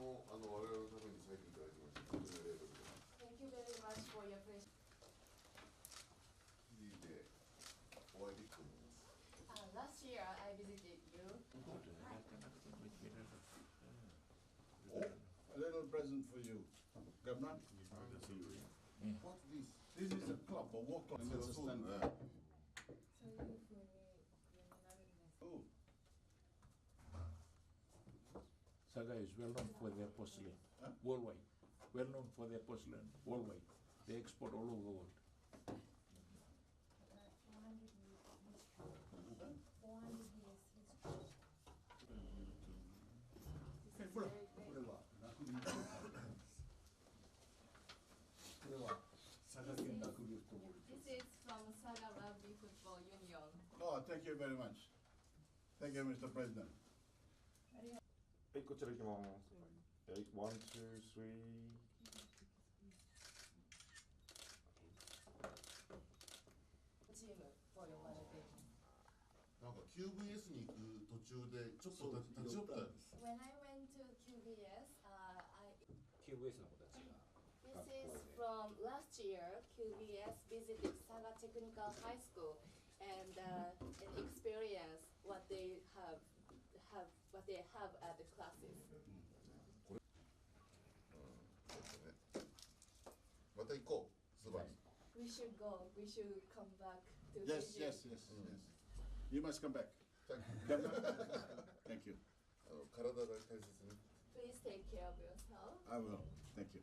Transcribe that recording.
も我々のために書いていただきました。Thank you very much for your presence. でお会いできたと思います。Last year I visited you. A little present for you, Governor. What's this? This is a club, a walk club. And that's a stand. そういう風におくれになるんです。Oh, Saga is well known for their porcelain worldwide. Well known for their porcelain worldwide. They export all over the world. 400 years history. これは佐賀県学芸フットボール。 This is from Saga Rugby Football Union. Oh, thank you very much. Thank you, Mr. President. はい、こちら行きます。はい、ワン、ツー、スリー。チームと呼ばれています。なんか QBS に行く途中でちょっと立ち寄ったんです。 When I went to QBS, QBS の子たちが this is from last year. QBS visited Saga Technical High School and experience what they have at the classes. また行こう。素晴らしい。We should go. We should come back to Yes, visit. yes, yes, yes. You must come back. Thank you. 体が大切に。 Please take care of yourself. I will. Thank you.